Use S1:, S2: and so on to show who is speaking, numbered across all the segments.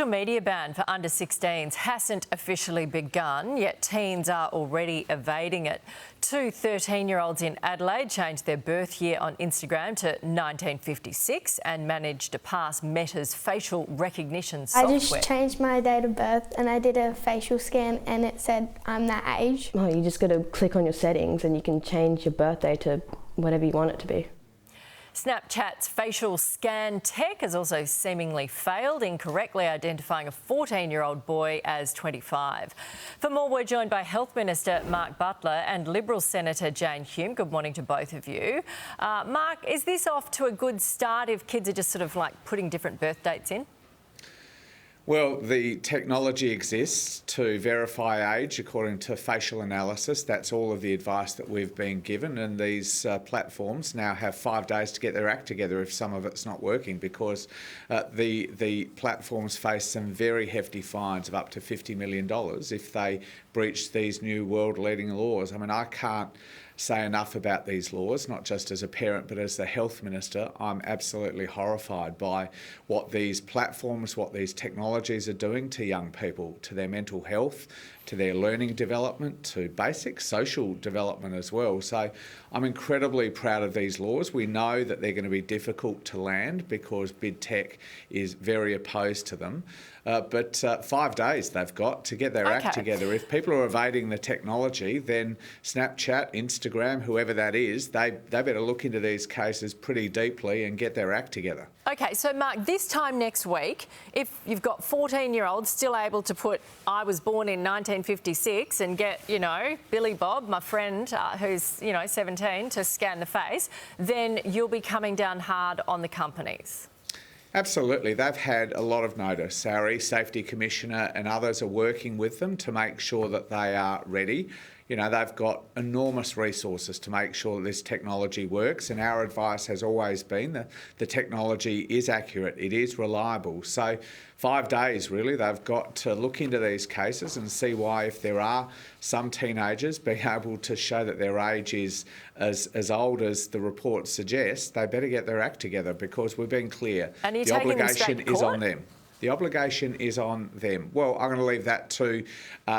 S1: Social media ban for under 16s hasn't officially begun, yet teens are already evading it. Two 13-year-olds in Adelaide changed their birth year on Instagram to 1956 and managed to pass Meta's facial recognition software.
S2: I just changed my date of birth and I did a facial scan and it said I'm that age.
S3: Oh, you just got to click on your settings and you can change your birthday to whatever you want it to be.
S1: Snapchat's facial scan tech has also seemingly failed, incorrectly identifying a 14-year-old boy as 25. For more, we're joined by Health Minister Mark Butler and Liberal Senator Jane Hume. Good morning to both of you. Mark, is this off to a good start if kids are just sort of like putting different birth dates in?
S4: Well, the technology exists to verify age according to facial analysis. That's all of the advice that we've been given, and these platforms now have 5 days to get their act together if some of it's not working, because the platforms face some very hefty fines of up to $50 million if they breach these new world-leading laws. I mean, I can't say enough about these laws, not just as a parent but as the Health Minister. I'm absolutely horrified by what these platforms, what these technologies are doing to young people, to their mental health, to their learning development, to basic social development as well. So I'm incredibly proud of these laws. We know that they're going to be difficult to land because big tech is very opposed to them. But 5 days they've got to get their act together. If people are evading the technology, then Snapchat, Instagram, whoever that is, they better look into these cases pretty deeply and get their act together.
S1: OK, so Mark, this time next week, if you've got 14-year-olds still able to put I was born in 1956 and get, you know, Billy Bob, my friend who's, you know, 17, to scan the face, then you'll be coming down hard on the companies.
S4: Absolutely. They've had a lot of notice. Our Safety Commissioner and others are working with them to make sure that they are ready. You know, they've got enormous resources to make sure that this technology works, and our advice has always been that the technology is accurate, it is reliable. So 5 days, really, they've got to look into these cases and see why, if there are some teenagers being able to show that their age is as old as the report suggests, they better get their act together, because we've been clear.
S1: And
S4: the obligation is on them. The obligation is on them. Well, I'm going to leave that to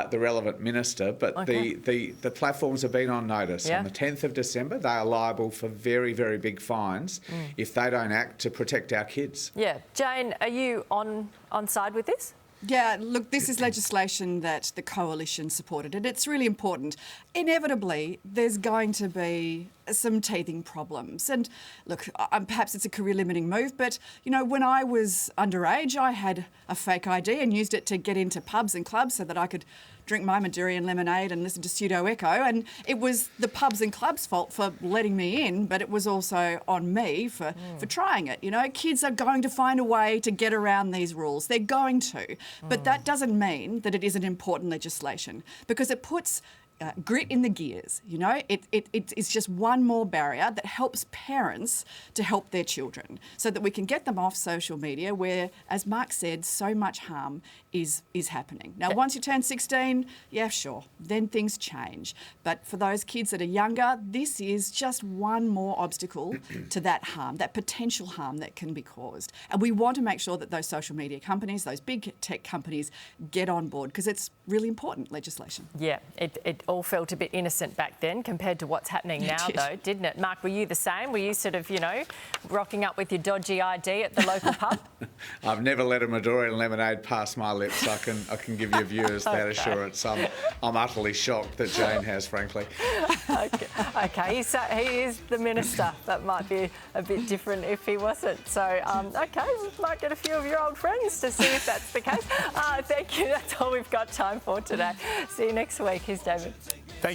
S4: the relevant minister, but the platforms have been on notice. On the 10th of December, they are liable for very, very big fines if they don't act to protect our kids.
S1: Yeah. Jane, are you on side with this?
S5: Yeah, look, this is legislation that the Coalition supported, and it's really important. Inevitably, there's going to be some teething problems. And look, perhaps it's a career-limiting move, but, you know, when I was underage, I had a fake ID and used it to get into pubs and clubs so that I could drink my Madurian lemonade and listen to Pseudo Echo. And it was the pubs and clubs' fault for letting me in, but it was also on me for trying it. You know, kids are going to find a way to get around these rules. They're going to. But that doesn't mean that it isn't important legislation, because it puts grit in the gears. You know, it's just one more barrier that helps parents to help their children, so that we can get them off social media, where, as Mark said, so much harm is happening. Now, once you turn 16, yeah, sure, then things change. But for those kids that are younger, this is just one more obstacle to that harm, that potential harm that can be caused. And we want to make sure that those social media companies, those big tech companies, get on board, because it's really important legislation.
S1: Yeah, it all felt a bit innocent back then compared to what's happening now, though, didn't it? Mark, were you the same? Were you sort of, you know, rocking up with your dodgy ID at the local pub?
S4: I've never let a Madurian lemonade pass my lips. I can give your viewers that assurance. I'm utterly shocked that Jane has, frankly.
S1: Okay. He is the minister. That might be a bit different if he wasn't. So, OK, we might get a few of your old friends to see if that's the case. Thank you. That's all we've got time for today. See you next week. Here's David.
S6: Thank you.